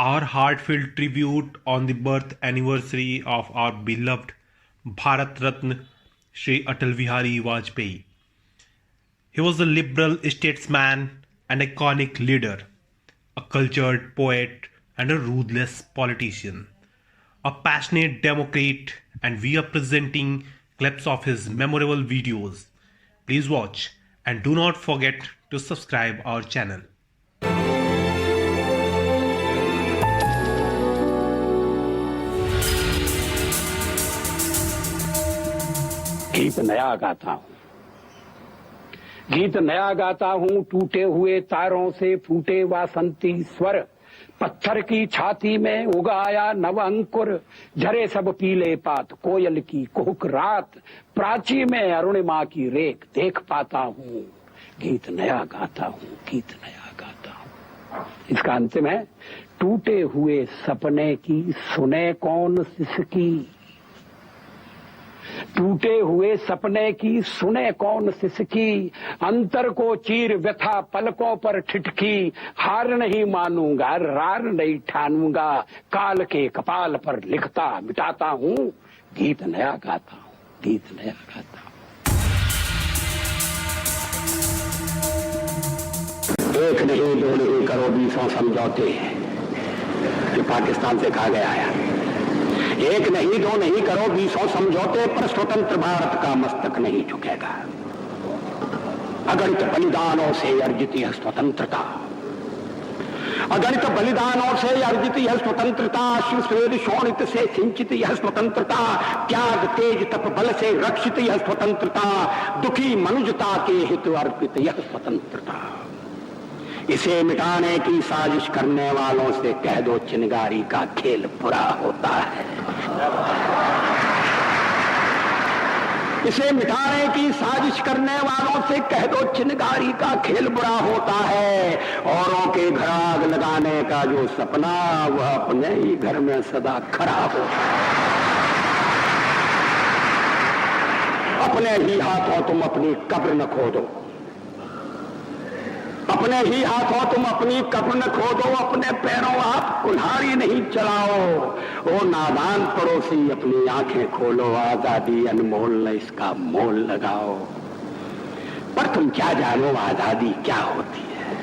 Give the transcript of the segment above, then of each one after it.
our heartfelt tribute on the birth anniversary of our beloved Bharat Ratna Shri Atal Bihari Vajpayee. He was a liberal statesman and iconic leader, a cultured poet and a ruthless politician, a passionate Democrat, and we are presenting clips of his memorable videos. Please watch and do not forget to subscribe our channel. गीत नया गाता हूँ, गीत नया गाता हूँ। टूटे हुए तारों से फूटे वासंती स्वर, पत्थर की छाती में उगाया नव अंकुर। झरे सब पीले पात, कोयल की कुहुक रात, प्राची में अरुणिमा की रेख देख पाता हूँ। गीत नया गाता हूँ, गीत नया गाता हूँ। इसका अंतिम है, टूटे हुए सपने की सुने कौन सिसकी। टूटे हुए सपने की सुने कौन सिसकी, अंतर को चीर व्यथा पलकों पर ठिठकी। हार नहीं मानूंगा, रार नहीं ठानूंगा, काल के कपाल पर लिखता मिटाता हूँ। गीत नया गाता हूँ, गीत नया गाता हूँ। एक नहीं दो नहीं करो 20 समझौते, ये पाकिस्तान से कहा गया है। एक नहीं दो नहीं करो 20 समझौते, पर स्वतंत्र भारत का मस्तक नहीं झुकेगा। अगणित बलिदानों से अर्जित यह स्वतंत्रता, अगणित बलिदानों से अर्जित यह स्वतंत्रता, अश्रु स्वेद शोणित से सिंचित यह स्वतंत्रता, त्याग तेज तप बल से रक्षित यह स्वतंत्रता, दुखी मनुजता के हित अर्पित यह स्वतंत्रता। इसे मिटाने की साजिश करने वालों से कह दो, चिनगारी का खेल बुरा होता है। इसे मिटाने की साजिश करने वालों से कह दो, चिनगारी का खेल बुरा होता है। औरों के घर आग लगाने का जो सपना, वह अपने ही घर में सदा खड़ा हो। अपने ही हाथों तुम अपनी कब्र न खोदो, अपने ही हाथों तुम अपनी कब्र न खोदो, अपने पैरों आप कुल्हाड़ी नहीं चलाओ। ओ नादान पड़ोसी अपनी आंखें खोलो, आजादी अनमोल न इसका मोल लगाओ। पर तुम क्या जानो आजादी क्या होती है,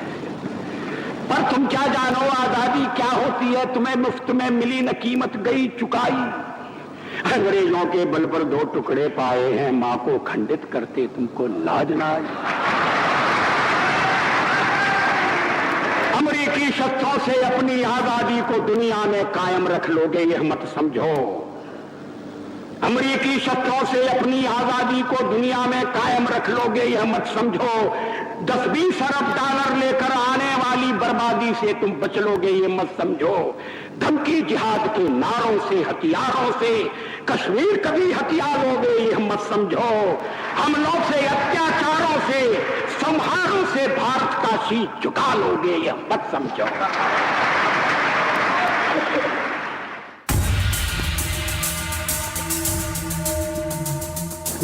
पर तुम क्या जानो आजादी क्या होती है। तुम्हें मुफ्त में मिली न कीमत गई चुकाई, अंग्रेजों के बल पर 2 टुकड़े पाए हैं, मां को खंडित करते तुमको लाज ना आई। अमेरिकी शस्त्रों से अपनी आजादी को दुनिया में कायम रख लोगे यह मत समझो। अमेरिकी शस्त्रों से अपनी आजादी को दुनिया में कायम रख लोगे यह मत समझो। 10-20 अरब डॉलर लेकर आने वाली बर्बादी से तुम बच लोगे ये मत समझो। धमकी जिहाद के नारों से हथियारों से कश्मीर कभी हथिया लोगे यह मत समझो। हमलों से अत्याचारों से संहारों से भारत का शीश झुका लोगे यह मत समझो।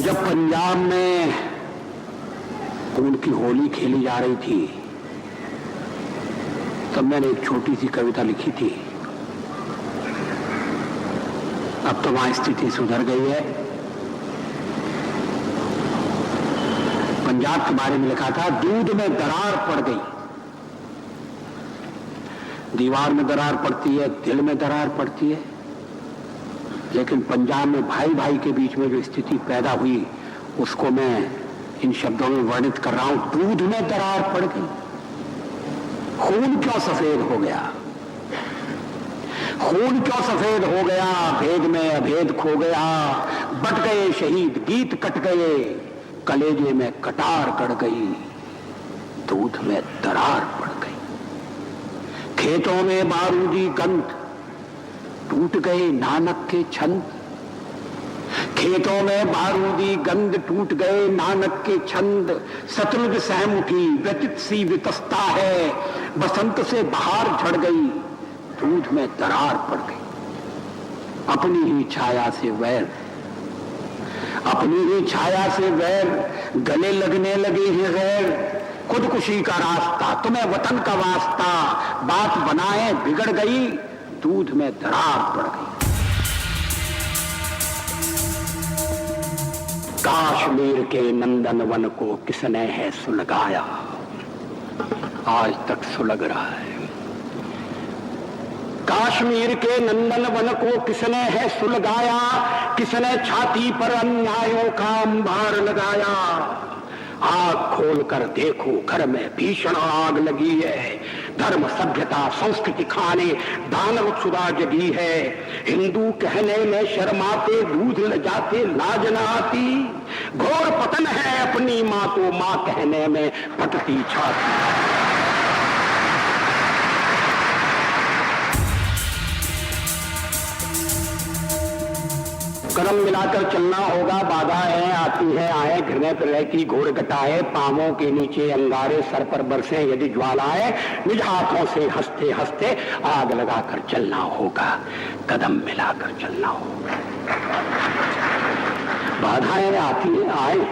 जब पंजाब में खून की होली खेली जा रही थी, तब मैंने एक छोटी सी कविता लिखी थी। अब तो वहां स्थिति सुधर गई है। पंजाब के बारे में लिखा था, दूध में दरार पड़ गई। दीवार में दरार पड़ती है, दिल में दरार पड़ती है, लेकिन पंजाब में भाई भाई के बीच में जो स्थिति पैदा हुई, उसको मैं इन शब्दों में वर्णित कर रहा हूं। दूध में दरार पड़ गई, खून क्यों सफेद हो गया, खून क्यों सफेद हो गया, भेद में अभेद खो गया। बट गए शहीद, गीत कट गए, कलेजे में कटार कट गई, दूध में दरार पड़ गई। खेतों में बारूदी गंध, टूट गए नानक के छंद। खेतों में बारूदी गंध, टूट गए नानक के छंद। शत्रुघ्न सहम उठी, व्यतीत सी वितस्ता है, बसंत से बहार झड़ गई, दूध में दरार पड़ गई। अपनी ही छाया से वैर, अपनी ही छाया से वैर, गले लगने लगे हैं गैर। खुदकुशी का रास्ता, तुम्हें वतन का वास्ता, बात बनाए बिगड़ गई, दूध में दरार पड़ गई। कश्मीर के नंदनवन को किसने है सुलगाया, आज तक सुलग रहा है। कश्मीर के नंदनवन को किसने है सुलगाया, किसने छाती पर अन्यायों का अंबार लगाया। आग खोलकर देखो, घर में भीषण आग लगी है। धर्म सभ्यता संस्कृति खाने दानव क्षुधा जगी है। हिंदू कहने में शर्माते, दूध ल जाते लाज न आती। घोर पतन है अपनी माँ को माँ कहने में फटती छाती। कदम मिलाकर चलना होगा, बाधाएं आती हैं आए, घिरने पर की घोर घटाए, पांवों के नीचे अंगारे, सर पर बरसे यदि ज्वालाएं, निज हाथों से हंसते हंसते आग लगाकर चलना होगा, कदम मिलाकर चलना होगा। बाधाएं आती हैं आए,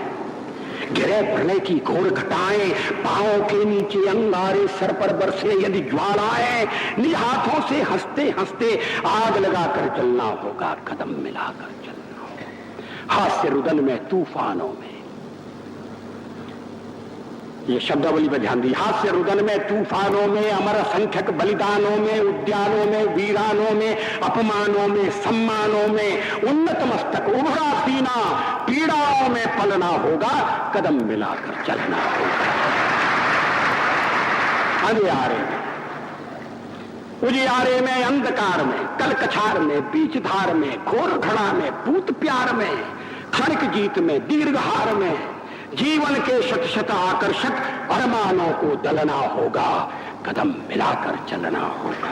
घिरे प्रलय की घोर घटाएं, पांवों के नीचे अंगारे, सर पर बरसे यदि ज्वालाएं, निज हाथों से हंसते हंसते आग लगाकर चलना होगा, कदम मिलाकर चलना होगा। हास्य रुदन में तूफानों में, ये शब्दावली पर ध्यान दी। हास्य रुदन में तूफानों में, अमर असंख्यक बलिदानों में, उद्यानों में, वीरानों में, अपमानों में, सम्मानों में, उन्नत मस्तक उभरा सीना, पीड़ाओं में पलना होगा, कदम मिलाकर चलना होगा। अंधियारे में, उजियारे में, अंधकार में, कलकछार में, बीच धार में, घोर घड़ा में, पूत प्यार में, क्षणिक जीत में, दीर्घहार में, जीवन के शत शत आकर्षक अरमानों को दलना होगा, कदम मिलाकर चलना होगा।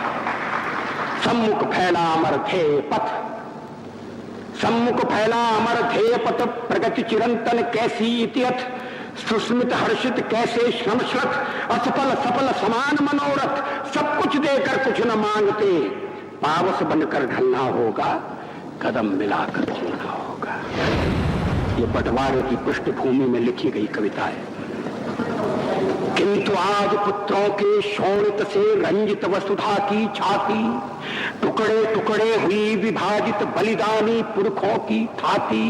सम्मुख फैला अमर ध्येय पथ, सम्मुख फैला अमर ध्येय पथ, प्रगति चिरंतन कैसी इतियत, सुस्मित हर्षित कैसे श्रमश्रत, असफल सफल समान मनोरथ, सब कुछ देकर कुछ न मांगते, पावस बनकर ढलना होगा, कदम मिलाकर चलना होगा। ये बंटवारे की पृष्ठभूमि में लिखी गई कविता है। किंतु आज पुत्रों के शोणित से रंजित वसुधा की छाती, टुकड़े टुकड़े हुई विभाजित बलिदानी पुरखों की थाती,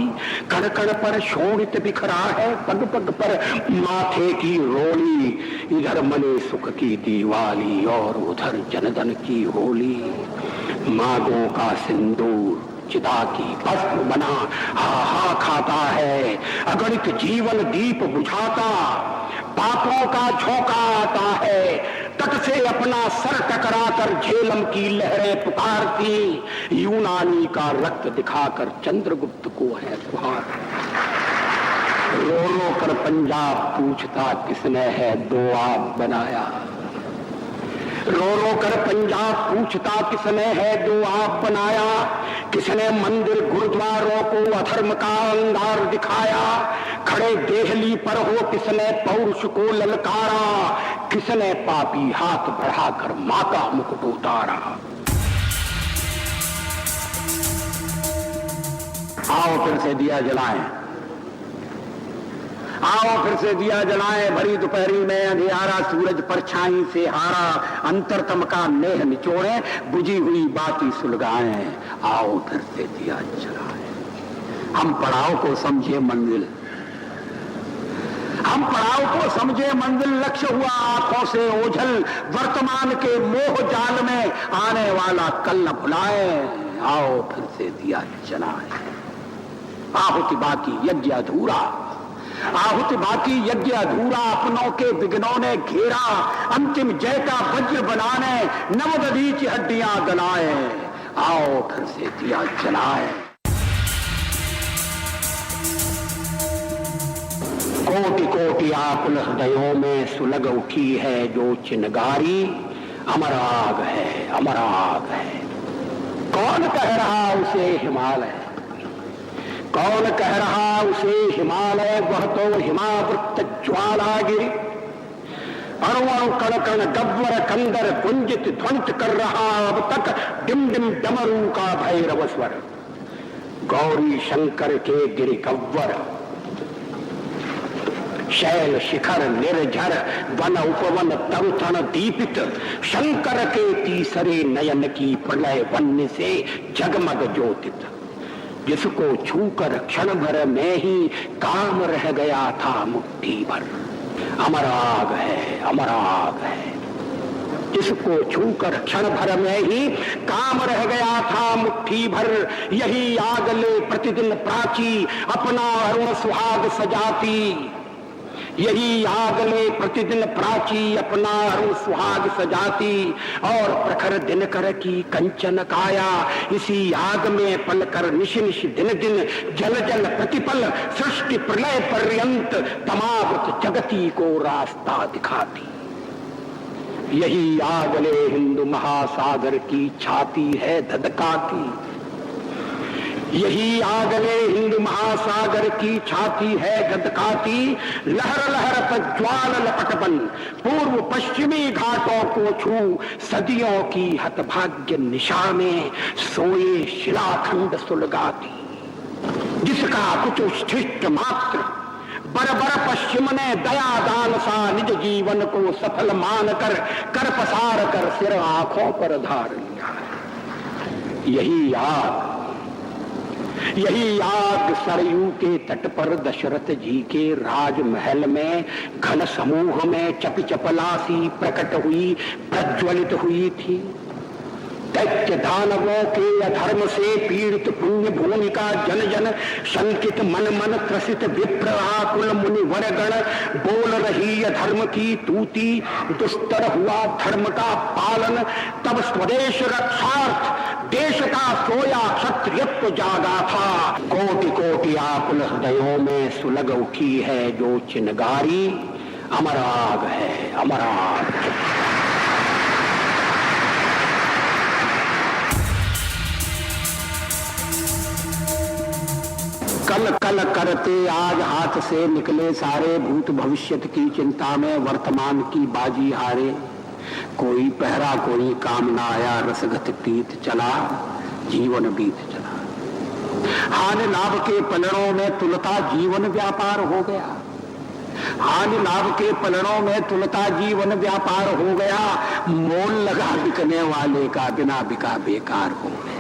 कण कण पर शोणित बिखरा है, पग पग पर माथे की रोली, इधर मने सुख की दीवाली और उधर जनधन की होली। मांगों का सिंदूर चिता की भस्म बना हा हा खाता है, अगणित जीवन दीप बुझाता, पापों का झोंका आता है, तट से अपना सर टकराकर झेलम की लहरें पुकारती, यूनानी का रक्त दिखाकर चंद्रगुप्त को है पुकार। रो रो कर पंजाब पूछता किसने है दो आप बनाया, रो रो कर पंजाब पूछता किसने है दो आप बनाया, किसने मंदिर गुरुद्वारों को अधर्म का अंगार दिखाया, खड़े देहली पर हो किसने पौरुष को ललकारा, किसने पापी हाथ बढ़ाकर मां का मुकुट उतारा। आओ फिर से दिया जलाएं, आओ फिर से दिया जलाएं, भरी दोपहरी में अंधियारा सूरज परछाई से हारा, अंतरतम का नेह निचोड़े, बुझी हुई बाती सुलगाएं, आओ फिर से दिया जलाएं। हम पड़ाव को समझे मंजिल, हम पड़ाव को समझे मंजिल, लक्ष्य हुआ आंखों से ओझल, वर्तमान के मोह जाल में आने वाला कल न भुलाए, आओ फिर से दिया जलाएं। आहुति बाकी यज्ञ अधूरा, आहुति बाकी यज्ञ अधूरा, अपनों के विघ्नों ने घेरा, अंतिम जय का वज्र बनाने नवदीच हड्डियां गलाए, आओ फिर से दिया जलाए। कोटि कोटि आकुल हृदयों में सुलग उठी है जो चिनगारी, अमर आग है, अमर आग है। कौन कह रहा उसे हिमालय, कौन कह रहा उसे हिमालय, वह तो हिमावृत ज्वालागिरि, अणु अणु कण कण गब्बर कंदर कुंजित ध्वनित कर रहा अब तक डिम डिम डमरू का भैरव स्वर, गौरी शंकर के गिरि गव्वर। शैल शिखर निर्झर वन उपवन तरु तण दीपित शंकर के तीसरे नयन की प्रलय वन्य से जगमग ज्योतित। जिसको छूकर क्षण भर में ही काम रह गया था मुट्ठी भर। अमर आग है, अमर आग है। जिसको छूकर क्षण भर में ही काम रह गया था मुट्ठी भर। यही आग ले प्रतिदिन प्राची अपना अरुण सुहाग सजाती। यही आग ले प्रतिदिन प्राची अपना अरुण सुहाग सजाती। और प्रखर दिनकर की कंचन काया इसी आग में पलकर निश निश दिन दिन जल जल प्रतिपल सृष्टि प्रलय पर्यंत तमावत जगती को रास्ता दिखाती। यही आग ले हिंदू महासागर की छाती है धधकाती। यही आग ले हिंद महासागर की छाती है गदकाती। लहर लहर प्रज्वाल लपटबन पूर्व पश्चिमी घाटों को छू सदियों की हतभाग्य निशा में सोए शिलाखंड सुलगाती। जिसका कुछ उच्छिष्ट मात्र बरबर पश्चिम ने दया दान सा निज जीवन को सफल मानकर कर पसार कर सिर आंखों पर धार लिया। यही आग सरयू के तट पर दशरथ जी के राजमहल में घन समूह में चपलासी प्रकट हुई, प्रज्वलित हुई थी। दैत्य दानवों के अधर्म से पीड़ित पुण्य भूमि का जन जन शंकित मन मन त्रसित विप्र आकुल मुनि वरगण बोल रही अधर्म की तूती। दुस्तर हुआ धर्म का पालन तब स्वदेश रक्षार्थ देश का सोया क्षत्रियत्व जागा था। कोटि कोटि आकुल हृदयों में सुलग उठी है जो चिनगारी। अमर आग है, अमर आग। कल कल करते आज हाथ से निकले सारे। भूत भविष्यत की चिंता में वर्तमान की बाजी हारे। कोई पहरा कोई काम ना आया, रसगत प्रीत चला, जीवन बीत चला। हानि लाभ के पलड़ों में तुलता जीवन व्यापार हो गया। हानि लाभ के पलड़ों में तुलता जीवन व्यापार हो गया। मोल लगा बिकने वाले का बिना बिका बेकार हो गया।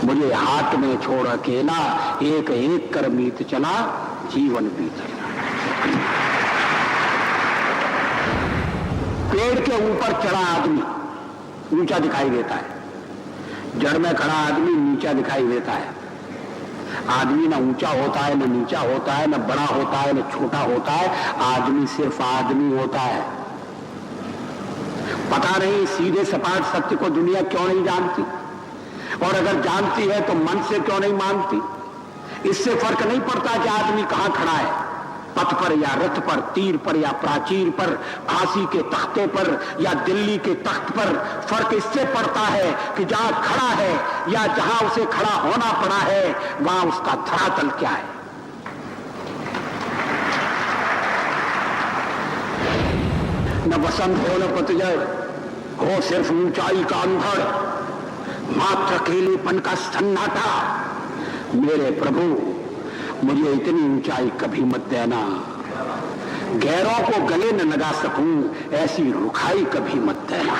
मुझे हाथ में छोड़ अकेला एक एक कर मीत चला, जीवन बीत चला। पेड़ के ऊपर चढ़ा आदमी ऊंचा दिखाई देता है, जड़ में खड़ा आदमी नीचा दिखाई देता है। आदमी न ऊंचा होता है, न नीचा होता है, न बड़ा होता है, न छोटा होता है। आदमी सिर्फ आदमी होता है। पता नहीं सीधे सपाट सत्य को दुनिया क्यों नहीं जानती, और अगर जानती है तो मन से क्यों नहीं मानती। इससे फर्क नहीं पड़ता कि आदमी कहां खड़ा है, पथ पर या रथ पर, तीर पर या प्राचीर पर, फांसी के तख्ते पर या दिल्ली के तख्त पर। फर्क इससे पड़ता है कि जहां खड़ा है या जहां उसे खड़ा होना पड़ा है वहां उसका धरातल क्या है। न बसंत हो न पतझड़ हो, सिर्फ ऊंचाई का अंधड़, मात्र अकेलेपन का सन्नाटा। मेरे प्रभु मुझे इतनी ऊंचाई कभी मत देना, गैरों को गले न लगा सकूं ऐसी रुखाई कभी मत देना।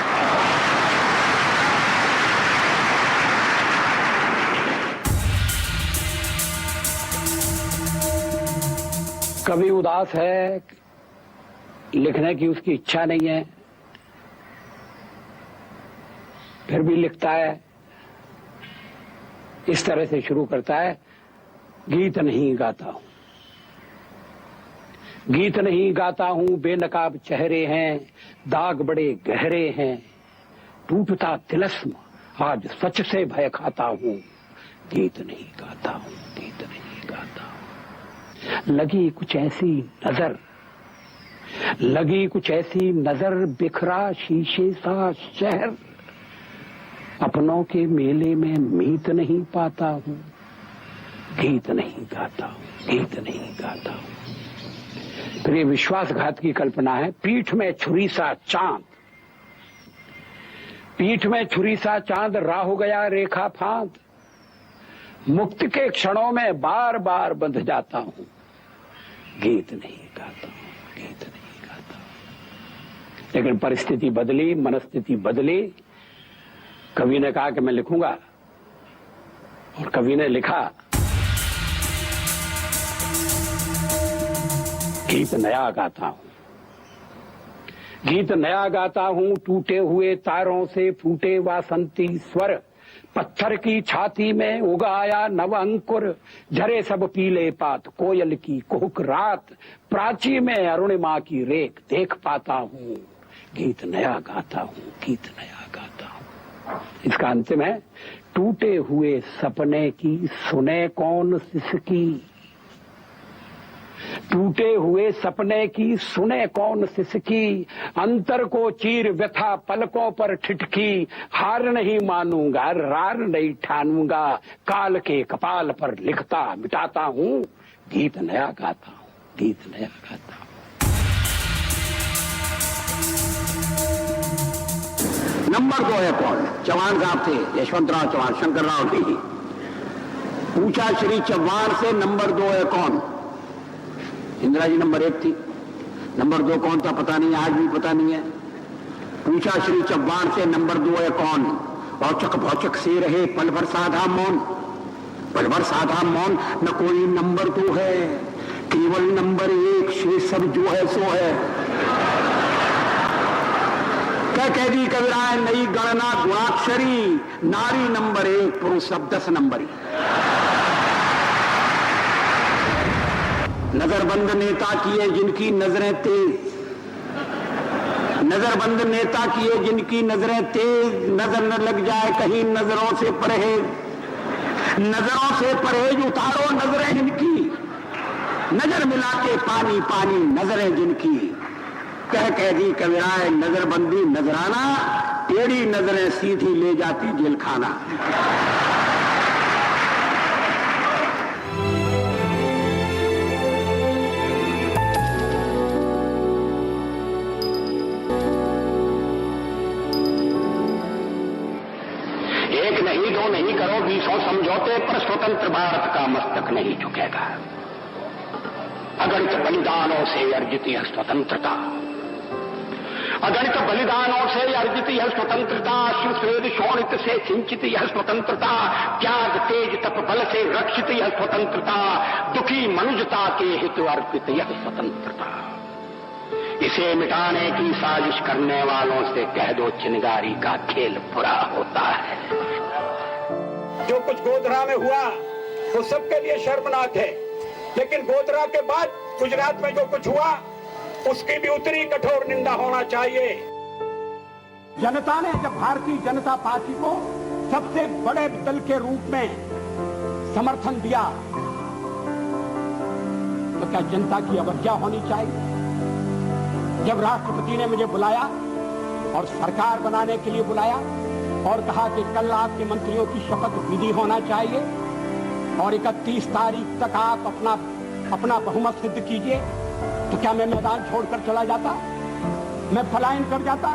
कभी उदास है, लिखने की उसकी इच्छा नहीं है, फिर भी लिखता है। इस तरह से शुरू करता है, गीत नहीं गाता हूं, गीत नहीं गाता हूं, बेनकाब चेहरे हैं, दाग बड़े गहरे हैं, टूटता तिलस्म आज सच से भय खाता हूं। गीत नहीं गाता हूं, गीत नहीं गाता हूं। लगी कुछ ऐसी नजर, लगी कुछ ऐसी नजर, बिखरा शीशे सा शहर, अपनों के मेले में मीत नहीं पाता हूं। गीत नहीं गाता हूं, गीत नहीं गाता हूं। फिर ये विश्वासघात की कल्पना है। पीठ में छुरी सा चांद, पीठ में छुरी सा चांद, राह गया रेखा फांद, मुक्ति के क्षणों में बार बार बंध जाता हूं। गीत नहीं गाता हूं, गीत नहीं गाता हूं। लेकिन परिस्थिति बदली, मनस्थिति बदली। कवि ने कहा कि मैं लिखूंगा, और कवि ने लिखा। गीत नया गाता हूं, गीत नया गाता हूं, टूटे हुए तारों से फूटे वासंती स्वर, पत्थर की छाती में उगाया नव अंकुर, झरे सब पीले पात, कोयल की कुहुक रात, प्राची में अरुणिमा की रेख देख पाता हूं। गीत नया गाता हूं, गीत नया गाता हूं। इसका अंतिम है, टूटे हुए सपने की सुने कौन सिसकी, टूटे हुए सपने की सुने कौन सिसकी, अंतर को चीर व्यथा पलकों पर ठिठकी, हार नहीं मानूंगा रार नहीं ठानूंगा, काल के कपाल पर लिखता मिटाता हूं। गीत नया गाता हूं, गीत नया गाता हूं। नंबर 2 है कौन? चौहान साहब थे, यशवंतराव चौहान, शंकरराव नहीं। पूछा श्री चौहान से नंबर 2 है कौन? इंदिरा जी नंबर 1 थी, नंबर 2 कौन था पता नहीं, आज भी पता नहीं है। पूछा श्री चौहान से नंबर 2 है कौन? औचक भौचक से रहे पल भर साधा मौन, पल भर साधा मौन, न कोई नंबर 2 है, केवल नंबर 1 शेष सब जो है सो है। कह दी कविराय नई गणना गुणाक्षरी, नारी नंबर 1 पुरुष सब 10 नंबरी। नजरबंद नेता किए जिनकी नजरें तेज, नजरबंद नेता किए जिनकी नजरें तेज, नजर न लग जाए कहीं नजरों से परहेज, नजरों से परहेज उतारो नजरें जिनकी, नजर मिला के पानी पानी नजरें जिनकी। कह दी कविराय नजरबंदी नजराना, टेढ़ी नजरें सीधी ले जाती जेल खाना। एक नहीं दो नहीं करो 20 समझौते, पर स्वतंत्र भारत का मस्तक नहीं झुकेगा। अगणित बलिदानों से अर्जित यह स्वतंत्रता, अगणित बलिदानों से अर्जित यह स्वतंत्रता, सुश्वेद शोणित से सिंचित यह स्वतंत्रता, त्याग तेज तप बल से रक्षित यह स्वतंत्रता, दुखी मनुष्यता के हित अर्पित यह स्वतंत्रता। इसे मिटाने की साजिश करने वालों से कह दो चिनगारी का खेल बुरा होता है। जो कुछ गोधरा में हुआ वो सबके लिए शर्मनाक है, लेकिन गोधरा के बाद गुजरात में जो कुछ हुआ उसकी भी उतनी कठोर निंदा होना चाहिए। जनता ने जब भारतीय जनता पार्टी को सबसे बड़े दल के रूप में समर्थन दिया तो क्या जनता की अवज्ञा होनी चाहिए? जब राष्ट्रपति ने मुझे बुलाया और सरकार बनाने के लिए बुलाया और कहा कि कल आपके मंत्रियों की शपथ विधि होना चाहिए और 31 तारीख तक आप अपना बहुमत सिद्ध कीजिए, तो क्या मैं मैदान छोड़कर चला जाता? मैं पलायन कर जाता?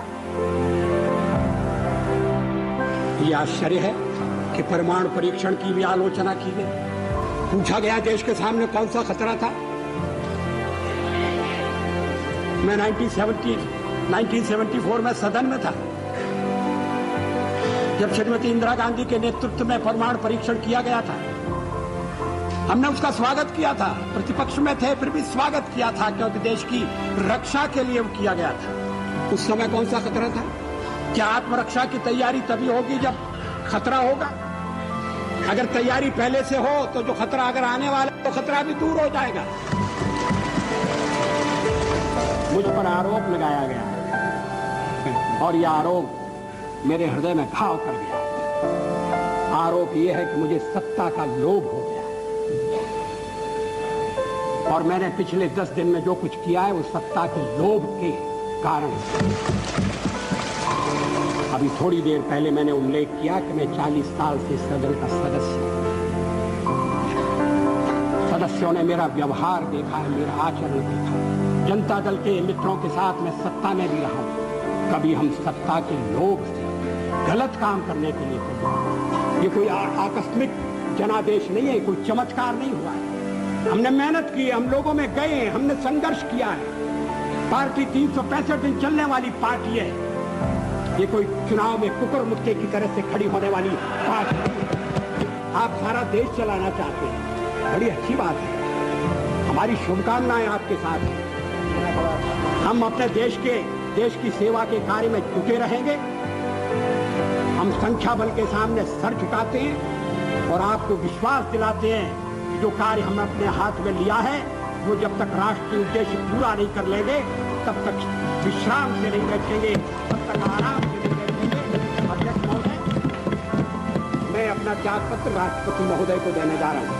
यह आश्चर्य है कि परमाणु परीक्षण की भी आलोचना की गई। पूछा गया देश के सामने कौन सा खतरा था। मैं 1974 में सदन में था जब श्रीमती इंदिरा गांधी के नेतृत्व में परमाणु परीक्षण किया गया था। हमने उसका स्वागत किया था, प्रतिपक्ष में थे फिर भी स्वागत किया था, क्योंकि देश की रक्षा के लिए वो किया गया था। उस समय कौन सा खतरा था? क्या आत्मरक्षा की तैयारी तभी होगी जब खतरा होगा? अगर तैयारी पहले से हो तो जो खतरा अगर आने वाला तो खतरा भी दूर हो जाएगा। मुझ पर आरोप लगाया गया और यह आरोप मेरे हृदय में घाव कर गया। आरोप यह है कि मुझे सत्ता का लोभ हो गया और मैंने पिछले 10 दिन में जो कुछ किया है वो सत्ता के लोभ के कारण। अभी थोड़ी देर पहले मैंने उल्लेख किया कि मैं 40 साल से सदन का सदस्य। सदस्यों ने मेरा व्यवहार देखा है, मेरा आचरण देखा है। जनता दल के मित्रों के साथ मैं सत्ता में भी रहा हूं। कभी हम सत्ता के लोभ से गलत काम करने के लिए ये कोई आकस्मिक जनादेश नहीं है, कोई चमत्कार नहीं हुआ है। हमने मेहनत की, हम लोगों में गए, हमने संघर्ष किया है। पार्टी 365 दिन चलने वाली पार्टी है। ये कोई चुनाव में कुकुर मुक्के की तरह से खड़ी होने वाली पार्टी नहीं। आप सारा देश चलाना चाहते हैं, बड़ी अच्छी बात है। हमारी शुभकामनाएं आपके साथ हैं। हम अपने देश की सेवा के कार्य में जुटे रहेंगे। हम संख्या बल के सामने सर झुकाते हैं और आपको विश्वास दिलाते हैं कि जो कार्य हमने अपने हाथ में लिया है वो जब तक राष्ट्रीय उद्देश्य पूरा नहीं कर लेंगे तब तक विश्राम से नहीं बैठेंगे, तब तक आराम से नहीं बैठेंगे। अध्यक्ष महोदय, मैं अपना त्याग पत्र राष्ट्रपति महोदय को देने जा रहा हूँ।